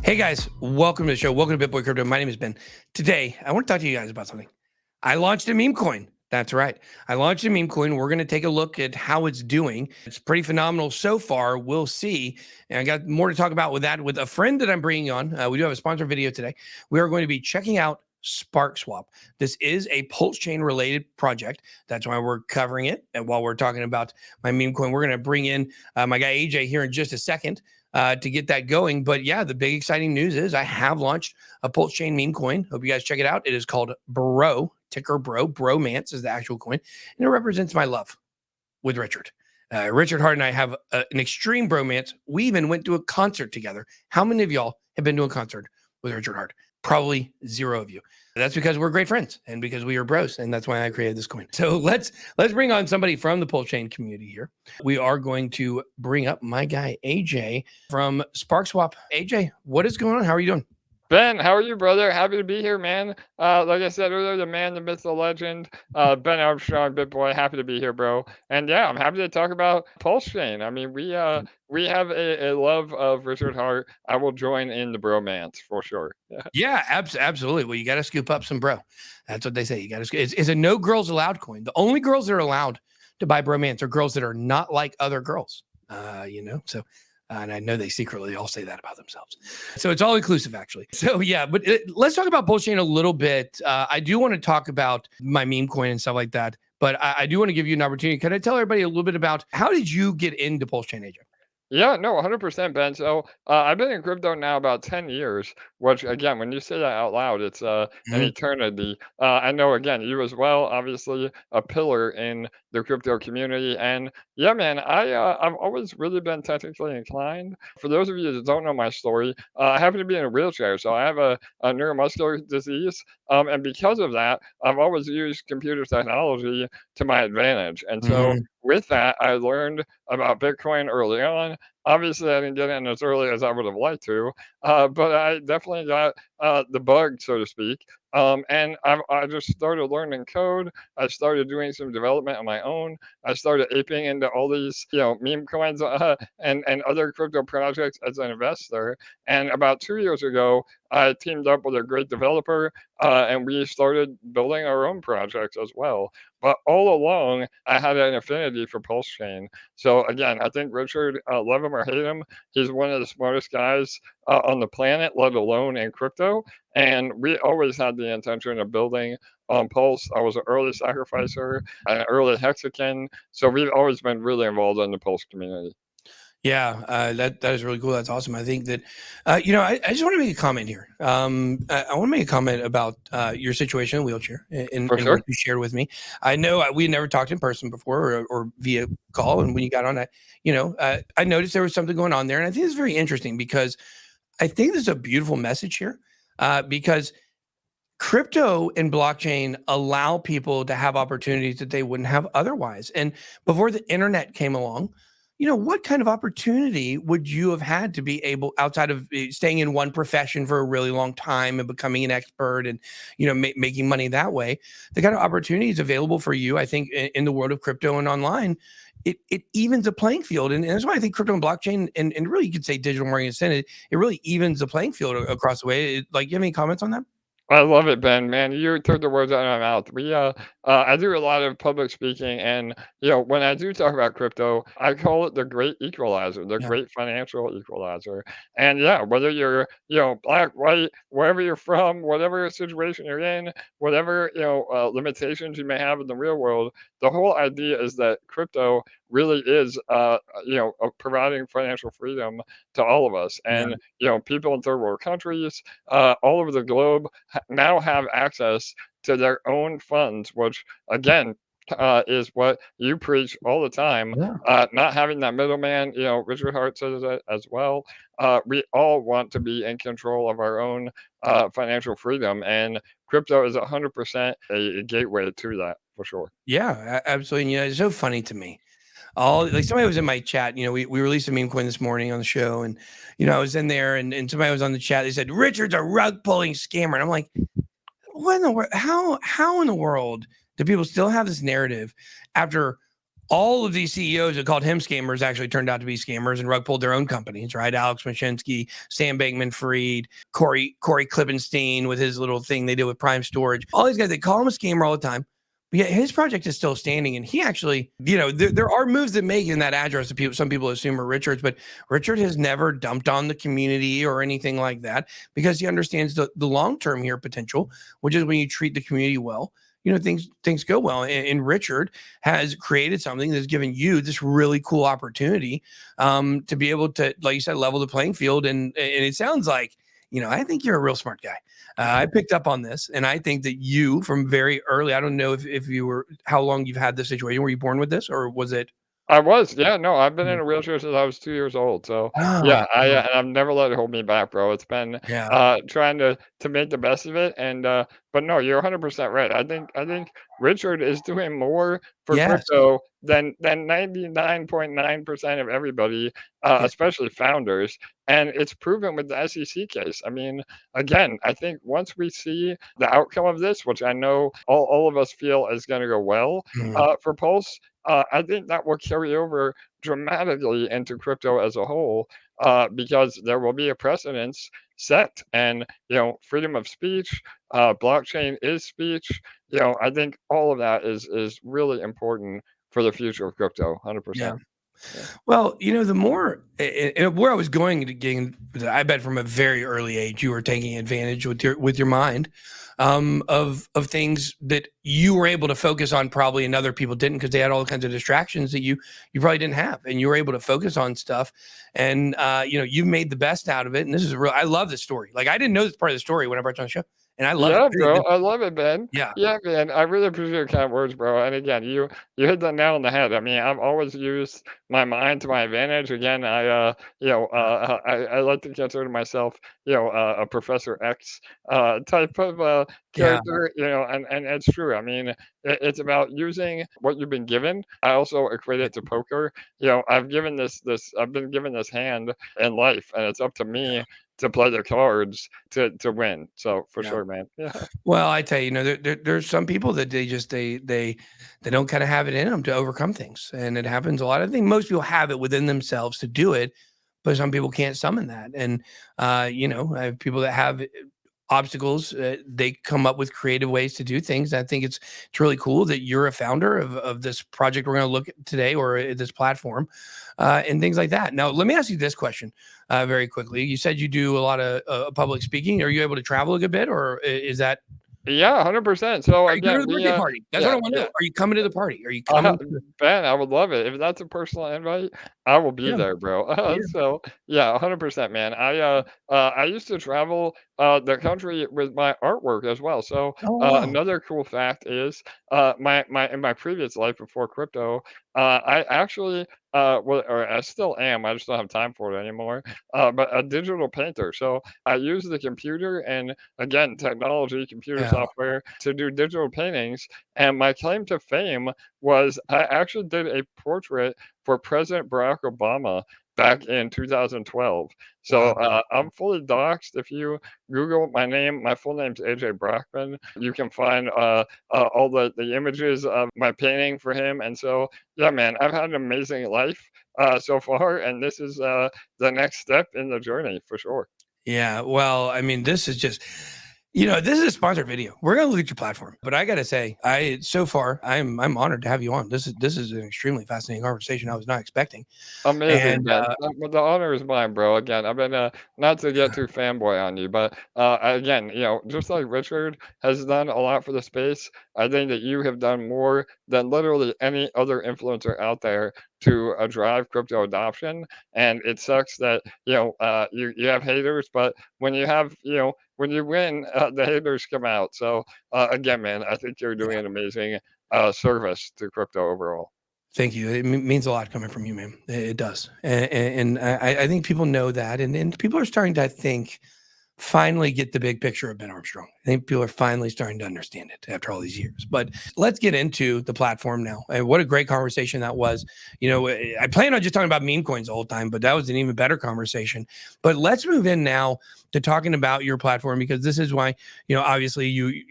Hey guys, welcome to the show. Welcome to BitBoy Crypto. My name is Ben. Today, I want to talk to you guys about something. I launched a Memecoin. That's right. I launched a Memecoin. We're going to take a look at how it's doing. It's pretty phenomenal so far. We'll see. And I got more to talk about with that with a friend that I'm bringing on. We do have a sponsor video today. We are going to be checking out SparkSwap. This is a Pulse chain related project. That's why we're covering it. And while we're talking about my Memecoin, we're going to bring in my guy AJ here in just a second to get that going. But yeah, the big exciting news is I have launched a Pulse chain meme coin. Hope you guys check it out. It is called Bro, ticker Bro. Bromance is the actual coin. And it represents my love with Richard. Richard Hart and I have an extreme bromance. We even went to a concert together. How many of y'all have been to a concert with Richard Hart? Probably zero of you. That's because we're great friends and because we are bros, and that's why I created this coin. So let's bring on somebody from the Pulse chain community here. We are going to bring up my guy AJ from SparkSwap. AJ, what is going on? How are you doing? Ben, how are you, brother? Happy to be here, man. Like I said earlier, the man, the myth, the legend, Ben Armstrong, big boy. Happy to be here, bro. And yeah, I'm happy to talk about Pulse Chain. I mean, we have a love of Richard Hart. I will join in the bromance for sure. Yeah, absolutely. Well, you got to scoop up some bro. That's what they say. You got to. It's a no girls allowed coin. The only girls that are allowed to buy bromance are girls that are not like other girls. So. And I know they secretly all say that about themselves. So it's all inclusive, actually. So yeah, but let's talk about Pulse chain a little bit. I do want to talk about my meme coin and stuff like that. But I do want to give you an opportunity. Can I tell everybody a little bit about how did you get into Pulse chain, AJ? Yeah, no, 100%, Ben. So I've been in crypto now about 10 years, which, again, when you say that out loud, it's an Mhm. eternity. I know, again, you as well, obviously, a pillar in the crypto community. And yeah, man, I've always really been technically inclined. For those of you that don't know my story, I happen to be in a wheelchair. So I have a neuromuscular disease. And because of that, I've always used computer technology to my advantage. And so Mhm. with that, I learned about Bitcoin early on. Obviously, I didn't get in as early as I would have liked to, but I definitely got the bug, so to speak. And I just started learning code. I started doing some development on my own. I started aping into all these, meme coins and other crypto projects as an investor. And about 2 years ago, I teamed up with a great developer, and we started building our own projects as well. But all along, I had an affinity for Pulse Chain. So again, I think Richard, love him or hate him, he's one of the smartest guys on the planet, let alone in crypto. And we always had the intention of building on Pulse. I was an early sacrificer, an early hexagon. So we've always been really involved in the Pulse community. Yeah, that is really cool. That's awesome. I think that, I just want to make a comment here. I want to make a comment about your situation in wheelchair For and what sure. you shared with me. I know we never talked in person before or via call, and when you got on, I noticed there was something going on there, and I think it's very interesting because I think there's a beautiful message here because crypto and blockchain allow people to have opportunities that they wouldn't have otherwise. And before the internet came along, what kind of opportunity would you have had to be able, outside of staying in one profession for a really long time and becoming an expert and, making money that way? The kind of opportunities available for you, I think, in the world of crypto and online, it evens the playing field. And that's why I think crypto and blockchain and really you could say digital marketing incentive, it really evens the playing field across the way. Like, you have any comments on that? I love it, Ben. Man, you took the words out of my mouth. I do a lot of public speaking, and when I do talk about crypto, I call it the great equalizer, the Yeah. great financial equalizer. And yeah, whether you're, black, white, wherever you're from, whatever situation you're in, whatever limitations you may have in the real world, the whole idea is that crypto really is, providing financial freedom to all of us. Yeah. And people in third world countries, all over the globe now have access to their own funds, which again is what you preach all the time. Yeah. Not having that middleman, Richard Hart says that as well. We all want to be in control of our own financial freedom, and crypto is 100% a gateway to that for sure. Yeah, absolutely. And, it's so funny to me. All like somebody was in my chat, we released a meme coin this morning on the show, and I was in there and somebody was on the chat. They said, Richard's a rug pulling scammer. And I'm like, what in the world? How in the world do people still have this narrative after all of these CEOs that called him scammers actually turned out to be scammers and rug pulled their own companies, right? Alex Mashinsky, Sam Bankman-Fried, Corey Klippenstein with his little thing they did with Prime Storage. All these guys, they call him a scammer all the time. But yet his project is still standing. And he actually, there are moves that make in that address that some people assume are Richard's, but Richard has never dumped on the community or anything like that because he understands the long-term here potential, which is when you treat the community well, things go well. And Richard has created something that's given you this really cool opportunity to be able to, like you said, level the playing field. And it sounds like, I think you're a real smart guy. I picked up on this, and I think that you, from very early, I don't know if you were, how long you've had this situation. Were you born with this, or was it? I was, yeah, no, I've been in a wheelchair since I was 2 years old, so, yeah, Oh, and I've never let it hold me back, bro. It's been, yeah. trying to make the best of it, and, but no, you're 100% right. I think Richard is doing more for Yes. crypto than 99.9% of everybody, Yeah. especially founders, and it's proven with the SEC case. I mean, again, I think once we see the outcome of this, which I know all of us feel is gonna go well, Mhm. for Pulse, I think that will carry over dramatically into crypto as a whole, because there will be a precedence set, and freedom of speech, blockchain is speech. I think all of that is really important for the future of crypto. Yeah. 100%. Yeah. Well, the more and where I was going to gain, I bet from a very early age you were taking advantage with your mind of things that you were able to focus on probably and other people didn't because they had all kinds of distractions that you probably didn't have, and you were able to focus on stuff, and you made the best out of it. And this is real. I love this story. Like I didn't know this part of the story when I brought you on the show, and I love Yeah, bro. it. I love it, man. Yeah. Yeah, man. I really appreciate your kind words, bro. And again, you hit the nail on the head. I mean, I've always used my mind to my advantage. Again, I like to consider myself, a Professor X type of Yeah. character, and it's true. I mean, it's about using what you've been given. I also equate it to poker. I've been given this hand in life, and it's up to me to play the cards to win. So for Yeah. sure, man. Yeah. Well, I tell you, there's some people that they don't kind of have it in them to overcome things, and it happens a lot. I think most people have it within themselves to do it, but some people can't summon that. And I have people that have obstacles. They come up with creative ways to do things. I think it's really cool that you're a founder of this project we're going to look at today, or this platform, and things like that. Now, let me ask you this question very quickly. You said you do a lot of public speaking. Are you able to travel a good bit, or is that? Yeah, 100%. So Are you going to again, the birthday party? That's what yeah, I want to yeah. know. Are you coming to the party? Are you coming? Ben, I would love it. If that's a personal invite, I will be Yeah, there, bro. yeah. So yeah, 100%, man. I used to travel the country with my artwork as well. So Oh wow. another cool fact is my in my previous life before crypto, I actually or I still am. I just don't have time for it anymore. But a digital painter. So I use the computer and again technology, computer Yeah. software to do digital paintings. And my claim to fame was I actually did a portrait for President Barack Obama back in 2012. So Wow. I'm fully doxxed. If you Google my name, my full name's AJ Brockman. You can find all the images of my painting for him. And so, yeah, man, I've had an amazing life so far, and this is the next step in the journey for sure. Yeah. Well, I mean, this is just, this is a sponsored video. We're gonna look at your platform, but I gotta say, so far I'm honored to have you on. This is an extremely fascinating conversation I was not expecting. Amazing, And Ben. Well, the honor is mine, bro. Again, I've been not to get too fanboy on you, but again, just like Richard has done a lot for the space, I think that you have done more than literally any other influencer out there to drive crypto adoption. And it sucks that you have haters, but when you have when you win, the haters come out. So again, man, I think you're doing yeah, an amazing service to crypto overall. thank you. It means a lot coming from you, man. It does, and I think people know that, and people are starting to, I think, finally get the big picture of Ben Armstrong. I think people are finally starting to understand it after all these years. But let's get into the platform now. And what a great conversation that was. I planned on just talking about meme coins the whole time, but that was an even better conversation. But let's move in now to talking about your platform, because this is why, obviously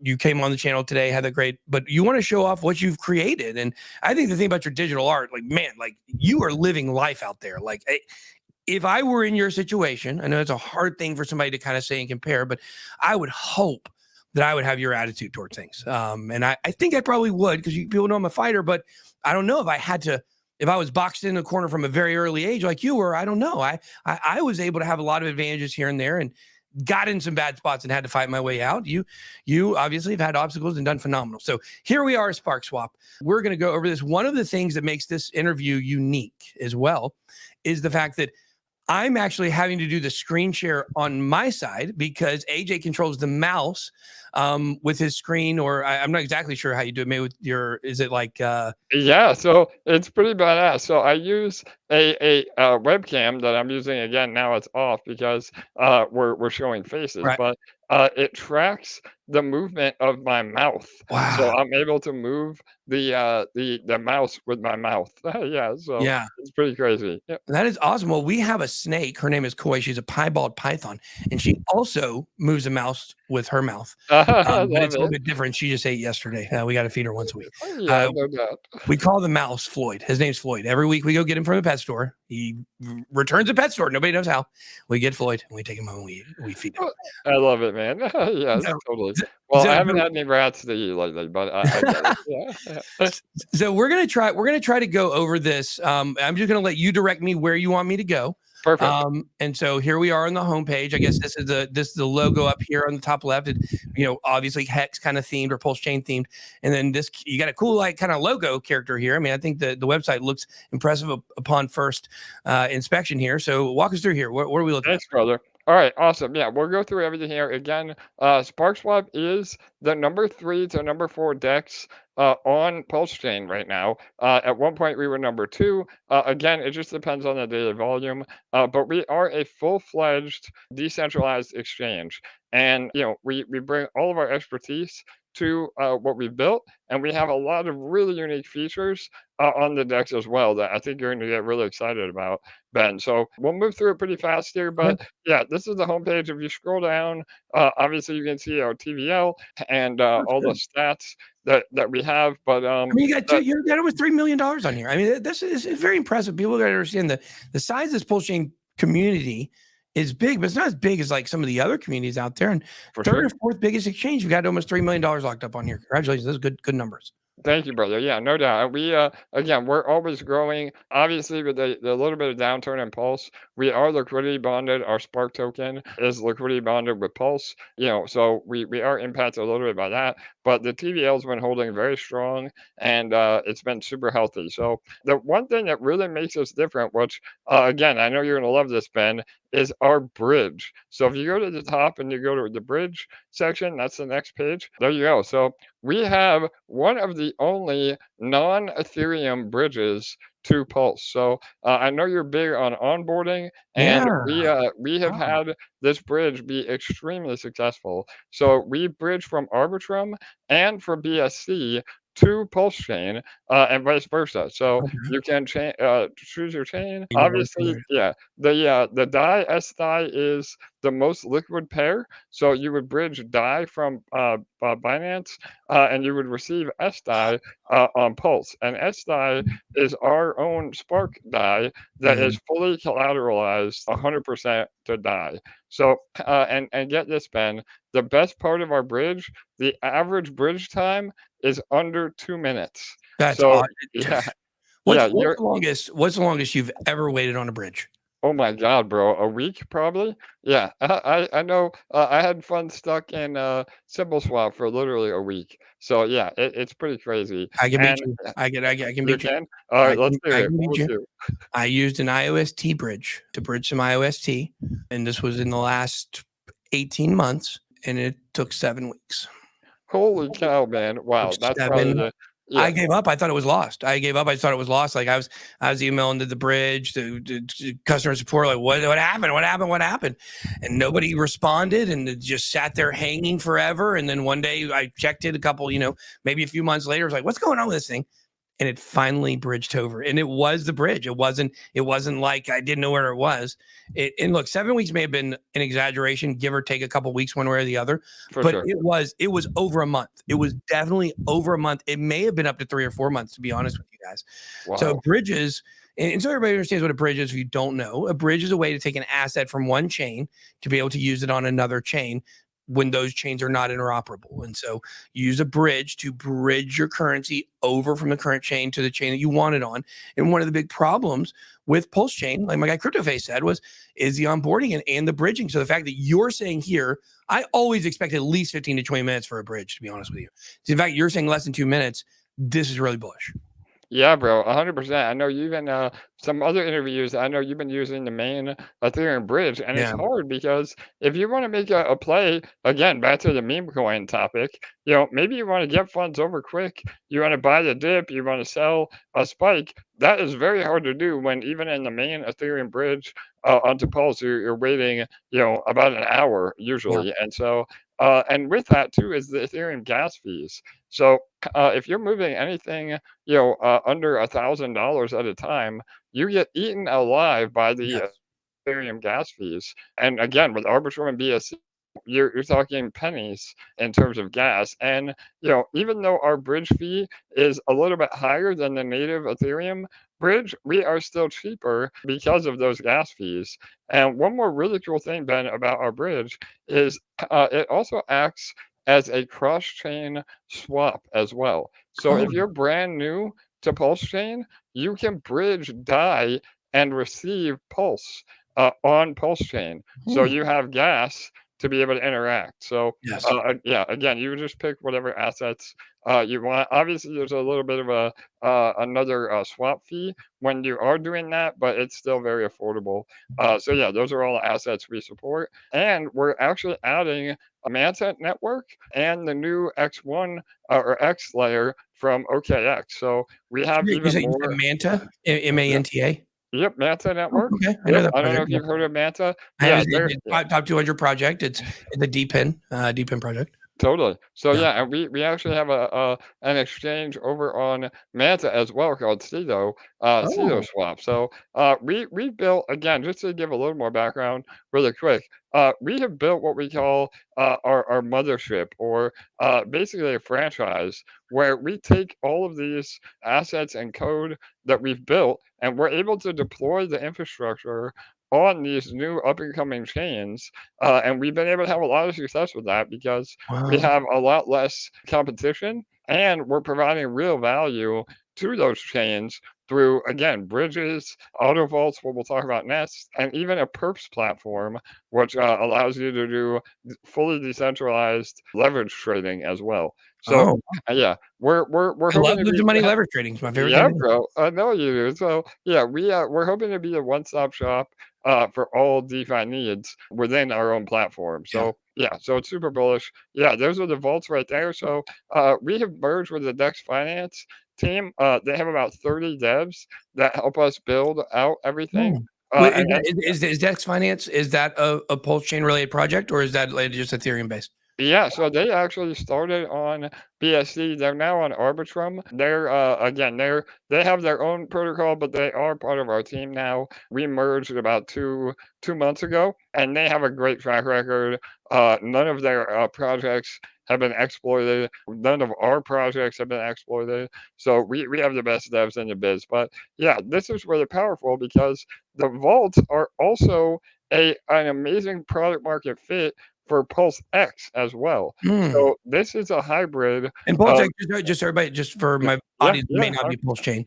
you came on the channel today, had that great, but you want to show off what you've created. And I think the thing about your digital art, like, man, like you are living life out there. Like, if I were in your situation, I know it's a hard thing for somebody to kind of say and compare, but I would hope that I would have your attitude towards things. And I think I probably would, because people know I'm a fighter, but I don't know if I had to, if I was boxed in a corner from a very early age like you were. I don't know. I was able to have a lot of advantages here and there, and got in some bad spots and had to fight my way out. You obviously have had obstacles and done phenomenal. So here we are at Spark Swap. We're going to go over this. One of the things that makes this interview unique as well is the fact that I'm actually having to do the screen share on my side, because AJ controls the mouse with his screen, or I'm not exactly sure how you do it. Maybe with your, is it like Yeah, so it's pretty badass. So I use a webcam that I'm using again. Now it's off because we're showing faces, right? but it tracks the movement of my mouth. So Wow. I'm able to move the mouse with my mouth. Yeah, so Yeah. it's pretty crazy. Yeah. That is awesome. Well, we have a snake. Her name is Koi. She's a piebald python, and she also moves a mouse with her mouth. I But love it's a little it. bit different. She just ate yesterday. We got to feed her once a week. Oh, yeah, Uh, no doubt. we call the mouse Floyd. His name's Floyd. Every week we go get him from the pet store. He returns the pet store. Nobody knows how. We get Floyd and we take him home. We feed him. Oh, I love it, man. Yes, So, totally. so, Well, I so haven't had any rats to eat lately, but I get it. Yeah, yeah. so we're gonna try to go over this. I'm just gonna let you direct me where you want me to go. Perfect. And so here we are on the homepage. I guess this is the logo up here on the top left. It, obviously hex kind of themed or pulse chain themed. And then this, you got a cool like kind of logo character here. I mean, I think the website looks impressive upon first inspection here. So walk us through here. What are we looking at? Thanks, brother. All right, awesome. Yeah, we'll go through everything here. Again, SparkSwap is the number 3 to number 4 DEX on Pulse Chain right now. At one point, we were number 2. Again, it just depends on the daily volume, but we are a full-fledged decentralized exchange. And, we bring all of our expertise to what we've built, and we have a lot of really unique features on the DEX as well that I think you're going to get really excited about, Ben. So we'll move through it pretty fast here, but yeah, this is the homepage. If you scroll down, obviously you can see our TVL and That's all the good. stats that we have. But I mean, you got almost $3 million on here. I mean, this is very impressive. People got to understand the size of this pulse chain community is big, but it's not as big as like some of the other communities out there. And for third sure. or fourth biggest exchange, we got almost $3 million locked up on here. Congratulations, those are good numbers. Thank you, brother. Yeah, no doubt. And we, again, we're always growing. Obviously, with the little bit of downturn in Pulse, we are liquidity bonded. Our Spark token is liquidity bonded with Pulse. So we are impacted a little bit by that. But the TVL's been holding very strong, and it's been super healthy. So the one thing that really makes us different, which again, I know you're gonna love this, Ben, is our bridge. So if you go to the top and you go to the bridge section, that's the next page. There you go. So we have one of the only non-Ethereum bridges to Pulse. So I know you're big on onboarding, and we Yeah. we have Oh, had this bridge be extremely successful. So we bridge from Arbitrum and from BSC to Pulse Chain, and vice versa. So okay. you can choose your chain. You know, Obviously, yeah. The DAI S DAI is the most liquid pair. So you would bridge DAI from Binance, and you would receive S DAI on Pulse. And S DAI is our own Spark DAI that Mhm. is fully collateralized 100% to DAI. So and get this, Ben, the best part of our bridge, the average bridge time is under 2 minutes. That's So odd. yeah, What's yeah, what's the longest what's the longest you've ever waited on a bridge? oh my god, bro, a week probably? Yeah, I know, I had fun stuck in, Symbol Swap for literally a week. So yeah, it's pretty crazy, I can beat and you. I can you beat you. can? Alright, let's do I it. can What beat would you. you? I used an IOST bridge to bridge some IOST, and this was in the last 18 months, and it took 7 weeks. Holy cow, man. Wow, that's probably 7 the I yeah. gave up. I thought it was lost. I gave up. I thought it was lost. Like I was emailing to the bridge, to customer support, like what happened? What happened? What happened? And nobody responded, and it just sat there hanging forever. And then one day I checked it a couple, maybe a few months later, I was like, what's going on with this thing? and it finally bridged over. And it was the bridge. It wasn't like I didn't know where it was. And look, 7 weeks may have been an exaggeration, give or take a couple weeks one way or the other, For but sure. it was over a month. It was definitely over a month. It may have been up to 3 or 4 months, to be honest with you guys. So Wow. bridges, and so everybody understands what a bridge is. If you don't know, a bridge is a way to take an asset from one chain to be able to use it on another chain when those chains are not interoperable. And so you use a bridge to bridge your currency over from the current chain to the chain that you want it on. And one of the big problems with Pulse Chain, like my guy CryptoFace said, is the onboarding and the bridging. So the fact that you're saying here, I always expect at least 15 to 20 minutes for a bridge, to be honest with you. So in fact, you're saying less than 2 minutes. This is really bullish. Yeah, bro, 100%. I know you even some other interviews. I know you've been using the main Ethereum bridge, and it's Yeah. hard because if you want to make a play again, back to the meme coin topic, maybe you want to get funds over quick. You want to buy the dip. You want to sell a spike. That is very hard to do when even in the main Ethereum bridge onto Pulse, you're waiting, about an hour Yeah. usually, and so. And with that too is the Ethereum gas fees. So if you're moving anything under $1,000 at a time, you get eaten alive by the Yes. Ethereum gas fees. And again, with Arbitrum and BSC, you're talking pennies in terms of gas. And even though our bridge fee is a little bit higher than the native Ethereum bridge, we are still cheaper because of those gas fees. And one more really cool thing, Ben, about our bridge is it also acts as a cross-chain swap as well. So Oh, if you're brand new to Pulse Chain, you can bridge DAI and receive Pulse on Pulse Chain. So hmm. you have gas to be able to interact. So Yes. yeah, again, you just pick whatever assets you want. Obviously, there's a little bit of a another swap fee when you are doing that, but it's still very affordable. So yeah, those are all assets we support, and we're actually adding a Manta network and the new X1 or X layer from OKX. So we have You even said more. Manta, Yep, Manta. yep, Manta Oh, network. okay. I know Yep, that I don't know project. if Yeah. you've heard of Manta. I have Yeah, it, they're yeah. top 200 project. It's the DPIN project. Totally. So Yeah. yeah, and we actually have a an exchange over on Manta as well called Cedo Oh. Swap. So we built again just to give a little more background really quick. We have built what we call our mothership or basically a franchise where we take all of these assets and code that we've built and we're able to deploy the infrastructure on these new up and coming chains. And we've been able to have a lot of success with that because we Wow. have a lot less competition and we're providing real value to those chains through again bridges, auto vaults, what we'll talk about next, and even a perps platform which allows you to do fully decentralized leverage trading as well. So Oh, yeah, we're I love hoping to losing be money leverage trading. It's my favorite thing yeah, to do. bro. I know you do. So yeah, we're hoping to be a one-stop shop for all DeFi needs within our own platform. Yeah. So yeah, so it's super bullish. Yeah, those are the vaults right there. So we have merged with the Dex Finance team. They have about 30 devs that help us build out everything. Oh. Wait, And is Dex Finance, is that a Pulse Chain related project, or is that like just Ethereum based? yeah, so they actually started on BSC. They're now on Arbitrum. They're again, they have their own protocol, but they are part of our team now. We merged about two months ago, and they have a great track record. None of their projects have been exploited. None of our projects have been exploited. So we have the best devs in the biz. But yeah, this is really powerful because the vaults are also an amazing product market fit for Pulse X as well. Hmm. So this is a hybrid And Pulse of X, just everybody, just for yeah, my yeah, audience who may yeah, not be Pulse Chain,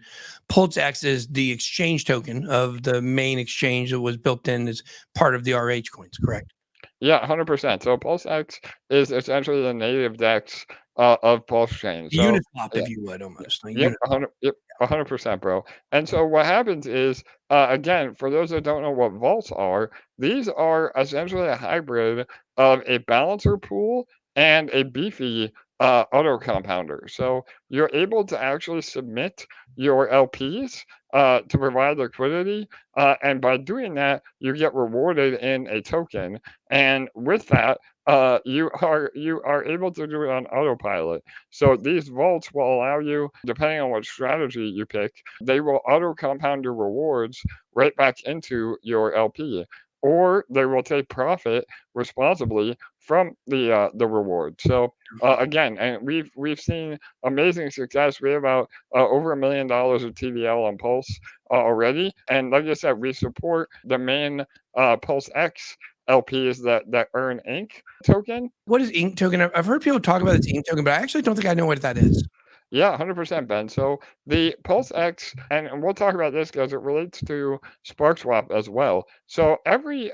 Pulse X is the exchange token of the main exchange that was built in as part of the RH coins, correct? yeah, 100%. So Pulse X is essentially the native DEX of Pulse Chain. A So Uniswap, yeah, if you would, almost like yep, Uniswap. yep, 100%, bro. And so what happens is, again, for those that don't know what vaults are, these are essentially a hybrid of a balancer pool and a beefy auto compounder. So you're able to actually submit your LPs to provide liquidity, and by doing that, you get rewarded in a token. And with that, you are able to do it on autopilot. So these vaults will allow you, depending on what strategy you pick, they will auto compound your rewards right back into your LP, or they will take profit responsibly from the reward. So again, and we've seen amazing success. We have about over $1 million of TVL on Pulse already, and like I said, we support the main Pulse X LPs that earn Ink token. What is ink token? I've heard people talk about this ink token, but I actually don't think I know what that is. Yeah, 100%, Ben. So the Pulse X, and we'll talk about this because it relates to SparkSwap as well. So every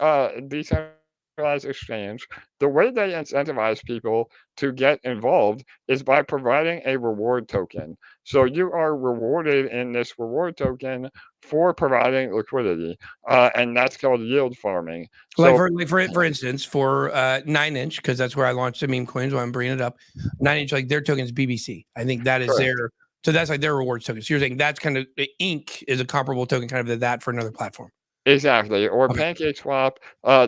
decentralized exchange, the way they incentivize people to get involved is by providing a reward token. So you are rewarded in this reward token for providing liquidity, and that's called yield farming. Like So for instance, for 9-inch, because that's where I launched the meme coins. Why I'm bringing it up, 9-inch, like their token is BBC. I think that is correct. their. So that's like their rewards token. So you're saying that's kind of ink is a comparable token, kind of to that for another platform. Exactly, or Okay. PancakeSwap,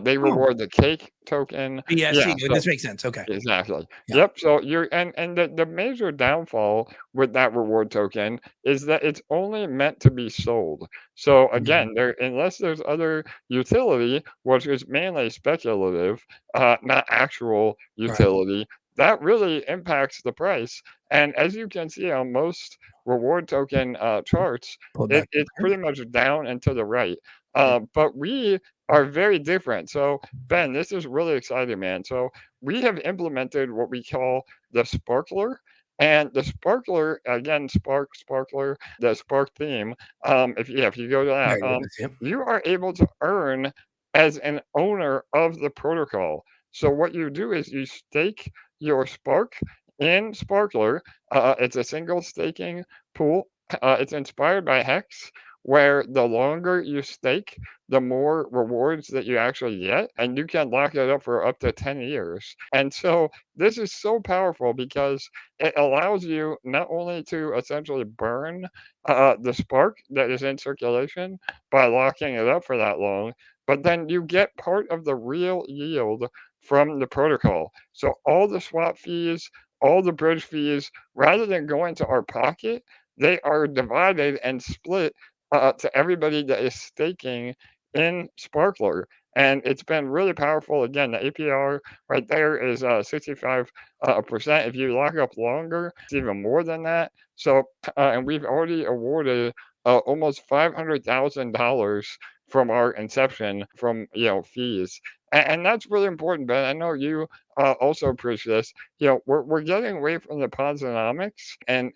they Oh, reward the cake token. BSC. Yeah, so This makes sense. Okay. exactly. Yeah. Yep, so you're and the major downfall with that reward token is that it's only meant to be sold. So Mhm. again, there unless there's other utility, which is mainly speculative, not actual Right. utility, that really impacts the price. And as you can see on most reward token charts, Pull it back. it's Okay. pretty much down and to the right. Yeah. But we are very different. So Ben, this is really exciting, man. So we have implemented what we call the sparkler. And the sparkler, again, sparkler, the spark theme. If you go to There that, you go. That's it. you are able to earn as an owner of the protocol. So what you do is you stake your spark in Sparkler. It's a single staking pool. It's inspired by Hex, where the longer you stake, the more rewards that you actually get, and you can lock it up for up to 10 years. And so this is so powerful because it allows you not only to essentially burn the spark that is in circulation by locking it up for that long, but then you get part of the real yield from the protocol. So all the swap fees, all the bridge fees, rather than going to our pocket, they are divided and split to everybody that is staking in Sparkler. And it's been really powerful. Again, the APR right there is 65%. If you lock up longer, it's even more than that. So, and we've already awarded almost $500,000 from our inception from fees, and that's really important. Ben, I know you also preach this. We're getting away from the Ponzonomics and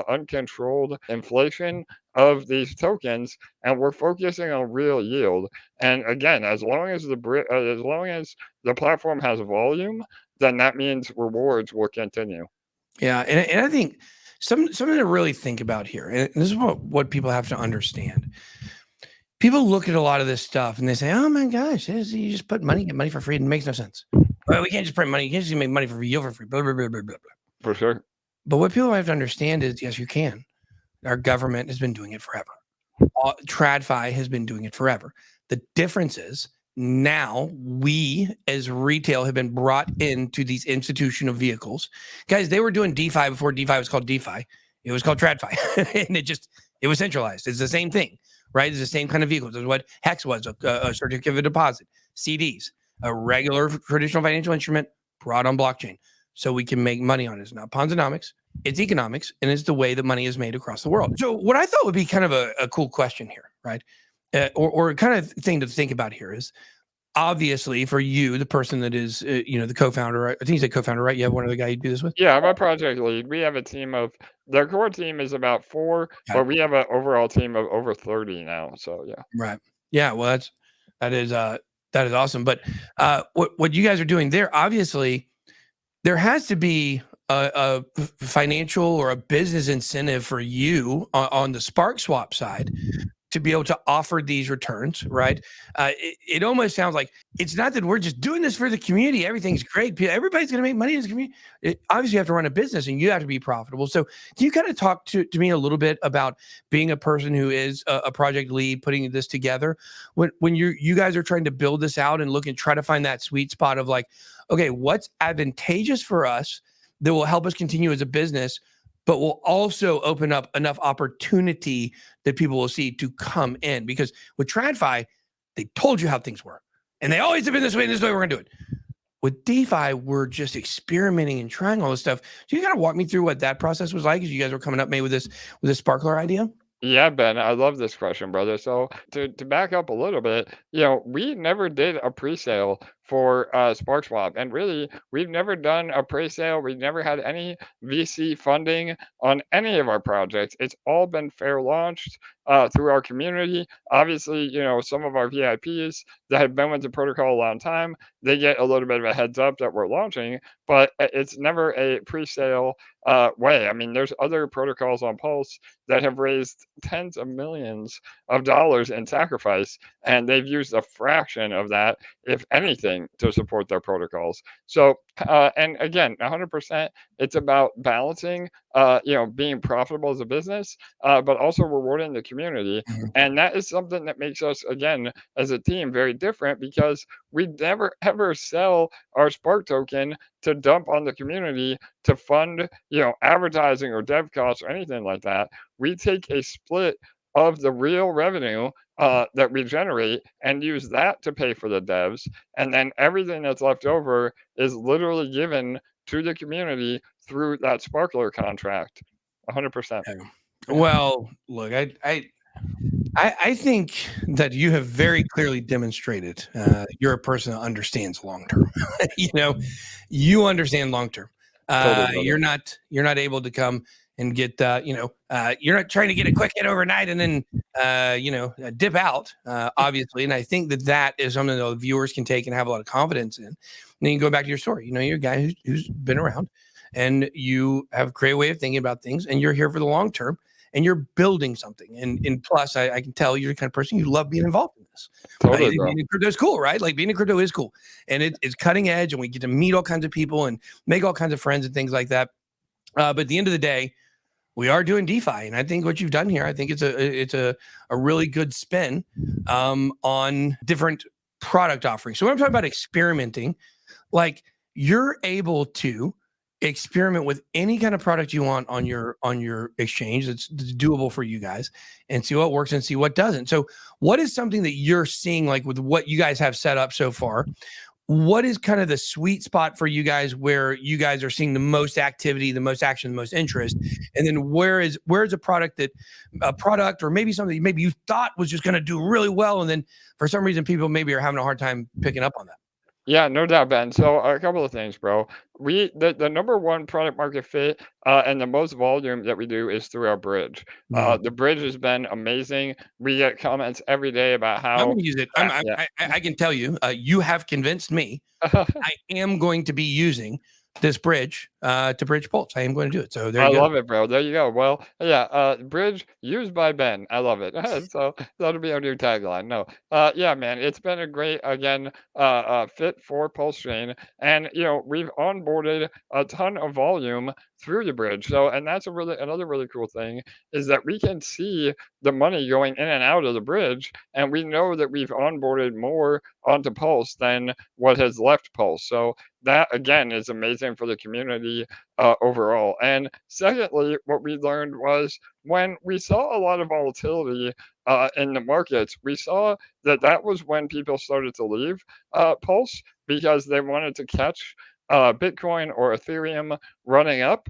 uncontrolled inflation of these tokens, and we're focusing on real yield. And again, as long as the platform has volume, then that means rewards will continue. Yeah, and I think something to really think about here, and this is what people have to understand. People look at a lot of this stuff and they say, "Oh my gosh, you just put money, get money for free." It makes no sense. Well, we can't just print money. You can't just make money for free, yield for free. Blah, blah, blah, blah, blah, blah. For sure. But what people have to understand is, yes, you can. Our government has been doing it forever. TradFi has been doing it forever. The difference is now we as retail have been brought into these institutional vehicles. Guys, they were doing DeFi before DeFi was called DeFi. It was called TradFi. And it was centralized. It's the same thing, right? It's the same kind of vehicles. It's what Hex was, a certificate of deposit, CDs, a regular traditional financial instrument brought on blockchain. So we can make money on it. It's not Ponzonomics. It's economics, and it's the way that money is made across the world. So what I thought would be kind of a cool question here, right? Or kind of thing to think about here is, obviously for you, the person that is, the co-founder, I think you said co-founder, right? You have one other guy you do this with? Yeah, I'm a project lead. We have a team of the core team is about 4, Got it. but we have an overall team of over 30 now. So yeah. Right. Yeah. Well, that is awesome. But what you guys are doing there, obviously, there has to be a financial or a business incentive for you on the Spark Swap side to be able to offer these returns, right? It almost sounds like it's not that we're just doing this for the community. Everything's great. Everybody's going to make money in this community. Obviously, you have to run a business and you have to be profitable. So, can you kind of talk to me a little bit about being a person who is a project lead, putting this together? When you guys are trying to build this out and look and try to find that sweet spot of like, okay, what's advantageous for us that will help us continue as a business, but will also open up enough opportunity that people will see to come in. Because with TradFi, they told you how things were. And they always have been this way, and this is the way we're going to do it. With DeFi, we're just experimenting and trying all this stuff. So you kind of walk me through what that process was like as you guys were coming up maybe with this sparkler idea? Yeah, Ben, I love this question, brother. So to back up a little bit, we never did a pre-sale for Spark Swap, and really, we've never done a pre-sale. We've never had any VC funding on any of our projects. It's all been fair launched through our community. Obviously, some of our VIPs that have been with the protocol a long time, they get a little bit of a heads up that we're launching, but it's never a pre-sale way. I mean, there's other protocols on Pulse that have raised tens of millions of dollars in sacrifice, and they've used a fraction of that, if anything, to support their protocols. So, and again, 100%, it's about balancing, being profitable as a business, but also rewarding the community. Mhm. And that is something that makes us, again, as a team, very different because we never ever sell our Spark token to dump on the community to fund, advertising or dev costs or anything like that. We take a split of the real revenue that we generate and use that to pay for the devs. And then everything that's left over is literally given to the community through that Sparkler contract. 100%. Yeah. Well, look, I think that you have very clearly demonstrated you're a person that understands long term. You understand long term. Totally, brother. You're not able to come and get you're not trying to get a quick hit overnight and then dip out. Obviously, and I think that is something that the viewers can take and have a lot of confidence in. And then you go back to your story. You're a guy who's been around, and you have a great way of thinking about things, and you're here for the long term. And you're building something. And plus, I can tell you're the kind of person you love being involved in this. Totally, Right? bro. Being in crypto is cool, right? Like being in crypto is cool. And it's cutting edge, and we get to meet all kinds of people and make all kinds of friends and things like that. But at the end of the day, we are doing DeFi. And I think what you've done here, I think it's a really good spin on different product offerings. So when I'm talking about experimenting, like you're able to experiment with any kind of product you want on your exchange that's doable for you guys and see what works and see what doesn't. So what is something that you're seeing, like with what you guys have set up so far? What is kind of the sweet spot for you guys where you guys are seeing the most activity, the most action, the most interest? And then where's a product or maybe something maybe you thought was just going to do really well, and then for some reason people maybe are having a hard time picking up on that? Yeah, no doubt, Ben. So a couple of things, bro. The number one product market fit and the most volume that we do is through our bridge. Mm. The bridge has been amazing. We get comments every day about I'm how, going to use it. yeah. I can tell you, you have convinced me. I am going to be using this bridge to bridge Pulse. I am going to do it. So there I you go. love it, bro. There you go. Well, yeah, bridge used by Ben. I love it. So that'll be our new tagline. No, yeah, man, it's been a great again fit for Pulse Chain, and we've onboarded a ton of volume through the bridge. So, and that's another really cool thing is that we can see the money going in and out of the bridge, and we know that we've onboarded more onto Pulse than what has left Pulse. So that again is amazing for the community overall. And secondly, what we learned was when we saw a lot of volatility in the markets, we saw that was when people started to leave Pulse because they wanted to catch Bitcoin or Ethereum running up.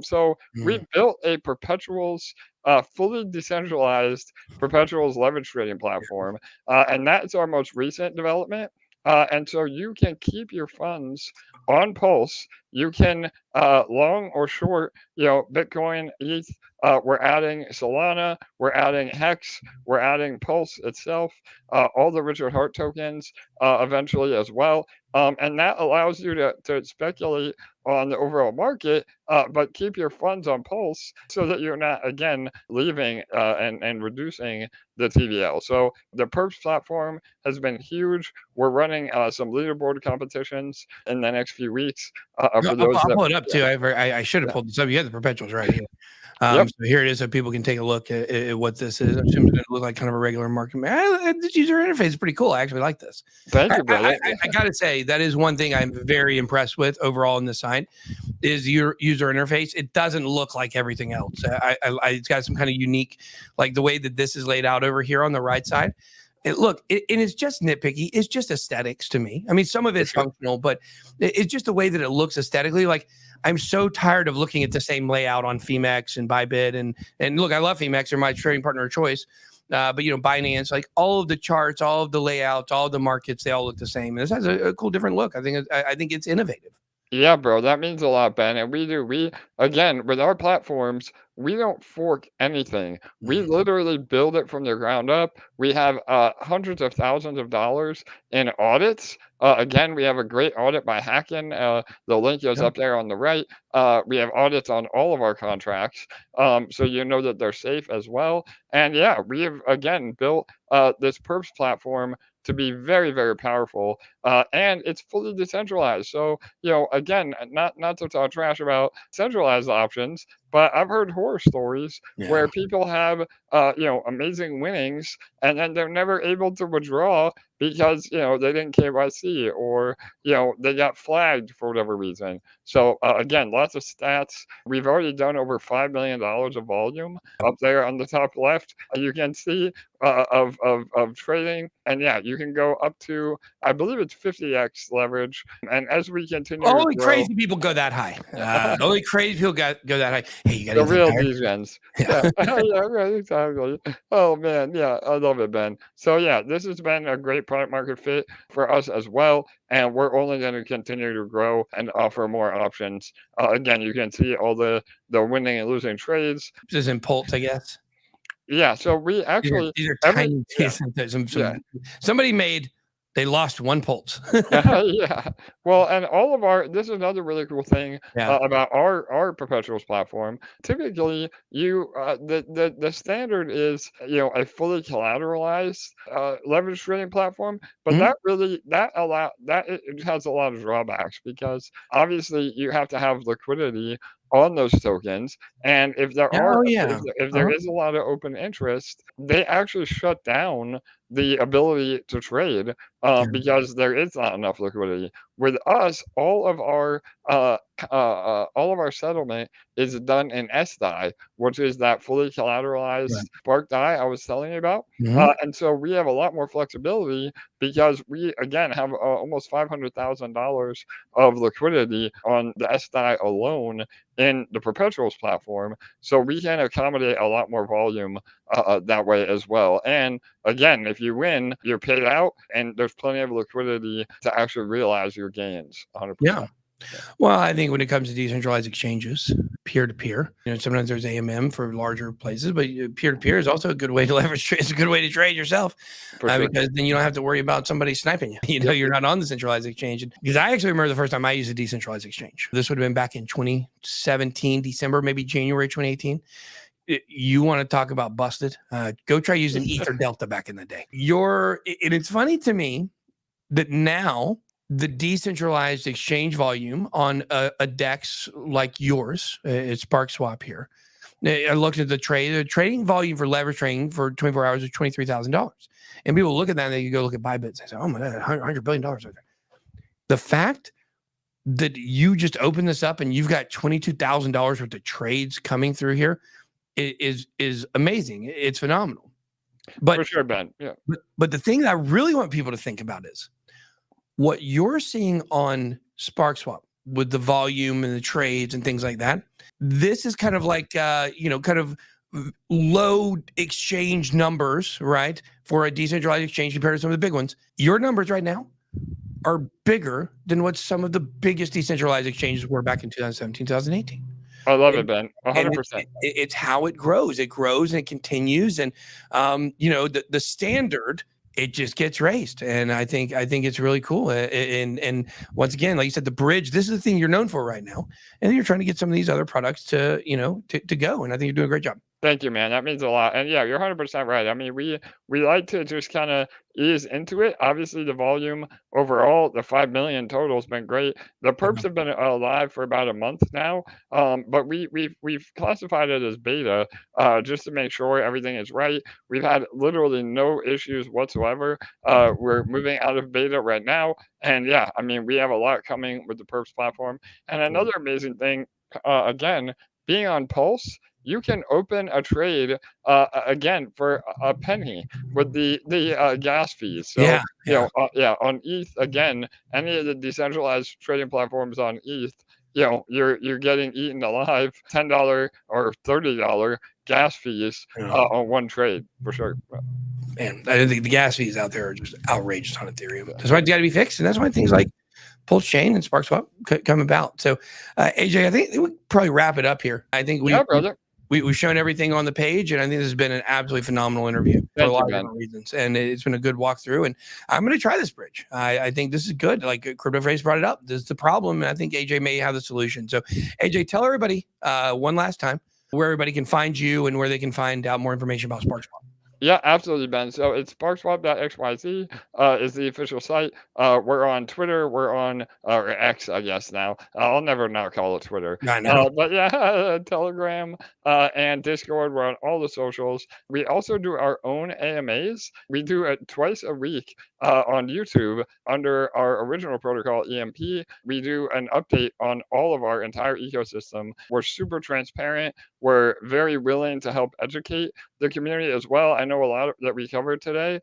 So we Mm. built a perpetuals, fully decentralized perpetuals leverage trading platform, and that's our most recent development. And so you can keep your funds on Pulse. You can long or short, Bitcoin, ETH. We're adding Solana. We're adding Hex. We're adding Pulse itself. All the Richard Hart tokens eventually as well. And that allows you to speculate on the overall market, but keep your funds on pulse so that you're not again leaving and reducing the TVL. So the Perps platform has been huge. We're running some leaderboard competitions in the next few weeks No, for those I'll that pull it up yeah, too. I should have yeah. pulled this up. You have the perpetuals right here. Yep. So here it is, so people can take a look at what this is. I assume it's going to look like kind of a regular market. The user interface is pretty cool. I actually like this. Thank you, brother. I got to say that is one thing I'm very impressed with overall in the site is your user interface. It doesn't look like everything else. It's got some kind of unique, like the way that this is laid out over here on the right side. And it's just nitpicky. It's just aesthetics to me. I mean, some of it's functional, but it's just the way that it looks aesthetically. Like I'm so tired of looking at the same layout on Phemex and Bybit and look, I love Phemex. They're my trading partner of choice. But Binance, like all of the charts, all of the layouts, all of the markets, they all look the same. And this has a cool, different look. I think it's innovative. Yeah, bro, that means a lot, Ben. And we again, with our platforms, we don't fork anything. We Mm. literally build it from the ground up. We have hundreds of thousands of dollars in audits. Again, we have a great audit by Hacking. The link is Yeah. up there on the right. We have audits on all of our contracts, so you know that they're safe as well. And yeah, we have again built this Perps platform to be very, very powerful, and it's fully decentralized. So again, not to talk trash about centralized options, but I've heard horror stories Yeah. where people have, amazing winnings and then they're never able to withdraw because they didn't KYC or they got flagged for whatever reason. So again, lots of stats. We've already done over $5 million of volume up there on the top left. You can see of trading, and yeah, you can go up to I believe it's 50x leverage. And as we continue to Only grow, crazy people go that high. Only crazy people go that high. Hey, you got the anything real higher? degens. Yeah. Yeah. Yeah, right, exactly. Oh man, yeah, I love it, Ben. So yeah, this has been a great product market fit for us as well, and we're only going to continue to grow and offer more options. Again, you can see all the winning and losing trades. This is in Pulse, I guess. Yeah, so we actually These are every tiny. yeah, yeah. Somebody they lost one Pulse. Yeah. Well, and all of our this is another really cool thing Yeah. about our perpetuals platform. Typically, the standard is a fully collateralized leverage trading platform, but Mhm. it has a lot of drawbacks because obviously you have to have liquidity on those tokens, and if there Yeah. are Oh, if, yeah. if there Uh-huh. is a lot of open interest, they actually shut down the ability to trade Yeah. because there is not enough liquidity. With us, all of our settlement is done in SDI, which is that fully collateralized Right. Spark DI I was telling you about. Mhm. And so we have a lot more flexibility because we again have almost $500,000 of liquidity on the SDI alone in the perpetuals platform. So we can accommodate a lot more volume that way as well. And again, if you win, you're paid out, and there's plenty of liquidity to actually realize your gains 100%. Yeah. Well, I think when it comes to decentralized exchanges, peer to peer, sometimes there's AMM for larger places, but peer to peer is also a good way to leverage. It's a good way to trade yourself For sure. because then you don't have to worry about somebody sniping you. Yep. You're not on the centralized exchange. Because I actually remember the first time I used a decentralized exchange. This would have been back in 2017, December, maybe January 2018. You want to talk about busted? Go try using Ether Delta back in the day. And it's funny to me that now the decentralized exchange volume on a DEX like yours, it's Spark Swap here. I looked at the trading volume for leverage trading for 24 hours is $23,000. And people look at that and they go look at Bybit and say, oh my God, $100 billion right there. The fact that you just open this up and you've got $22,000 worth of trades coming through here is amazing. It's phenomenal. But For sure, Ben. Yeah. but the thing that I really want people to think about is what you're seeing on SparkSwap with the volume and the trades and things like that. This is kind of like kind of low exchange numbers, right? For a decentralized exchange compared to some of the big ones. Your numbers right now are bigger than what some of the biggest decentralized exchanges were back in 2017, 2018. I love it, And, Ben. and 100%. it's how it grows. It grows and it continues. And the standard it just gets raised. And I think it's really cool. And once again, like you said, the bridge, this is the thing you're known for right now. And then you're trying to get some of these other products to, to go. And I think you're doing a great job. Thank you, man. That means a lot. And yeah, you're 100% right. I mean, we like to just kind of ease into it. Obviously, the volume overall, the 5 million total has been great. The perps have been alive for about a month now, but we've classified it as beta just to make sure everything is right. We've had literally no issues whatsoever. We're moving out of beta right now, and yeah, I mean, we have a lot coming with the perps platform. And another amazing thing, again, being on Pulse, you can open a trade again for a penny with the gas fees. So yeah, on ETH again, any of the decentralized trading platforms on ETH, you're getting eaten alive. $10 or $30 gas fees on one trade for sure. Man, I think the gas fees out there are just outrageous on Ethereum. That's why it's got to be fixed, and that's why things like Pulse Chain and SparkSwap come about. So, AJ, I think we probably wrap it up here. I think we've shown everything on the page, and I think this has been an absolutely phenomenal interview for a lot of different reasons. And it's been a good walkthrough, and I'm going to try this bridge. I think this is good. Like Crypto Phrase brought it up. This is the problem, and I think AJ may have the solution. So, AJ, tell everybody one last time where everybody can find you and where they can find out more information about SparkSwap. Yeah, absolutely, Ben. So it's sparkswap.xyz is the official site. We're on Twitter. We're on or X, I guess now. I'll never not call it Twitter. I know. But yeah, Telegram and Discord. We're on all the socials. We also do our own AMAs. We do it twice a week on YouTube under our original protocol EMP. We do an update on all of our entire ecosystem. We're super transparent. We're very willing to help educate the community as well. I know a lot that we covered today,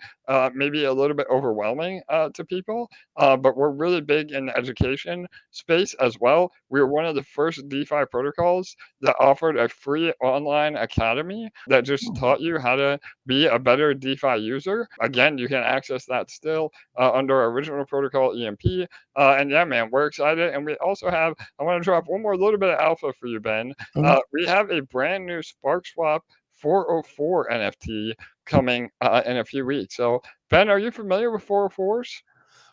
maybe a little bit overwhelming to people, but we're really big in the education space as well. We were one of the first DeFi protocols that offered a free online academy that just taught you how to be a better DeFi user. Again, you can access that still under our original protocol EMP. And yeah, man, we're excited. And we also have, I want to drop one more little bit of alpha for you, Ben. We have a brand new SparkSwap 404 NFT coming in a few weeks. So, Ben, are you familiar with 404s?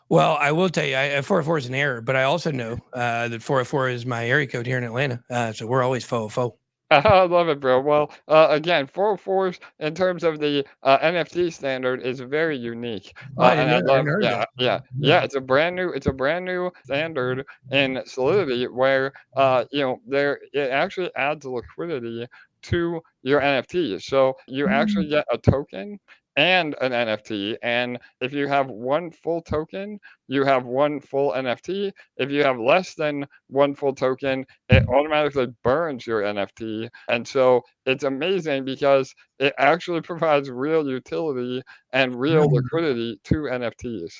Well, I will tell you, 404 is an error, but I also know that 404 is my area code here in Atlanta. So we're always 404. I love it, bro. Well, again, 404s in terms of the NFT standard is very unique. I And didn't I know. love, yeah. It's a brand new standard in Solidity where there it actually adds liquidity to your NFTs. So you actually get a token and an NFT. And if you have one full token, you have one full NFT. If you have less than one full token, it automatically burns your NFT. And so it's amazing because it actually provides real utility and real liquidity to NFTs.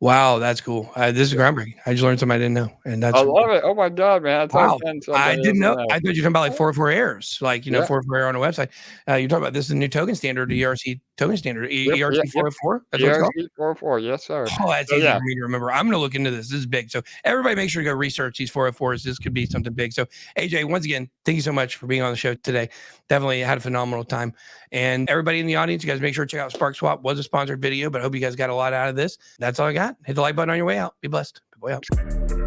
Wow, that's cool. This is groundbreaking. I just learned something I didn't know, and that's I love it. Oh my God, man. wow. I I didn't know. I thought you were talking about like 404 errors, like 404 error on a website. You're talking about this is a new token standard, the ERC token standard, ERC 404. That's what it's called. ERC 404, yes, sir. Oh, that's easy for me to remember. I'm going to look into this. This is big. So everybody make sure to go research these 404s. This could be something big. So AJ, once again, thank you so much for being on the show today. Definitely had a phenomenal time. And everybody in the audience, you guys make sure to check out SparkSwap. Was a sponsored video, but I hope you guys got a lot out of this. That's all I got. Hit the like button on your way out. Be blessed. Good boy out.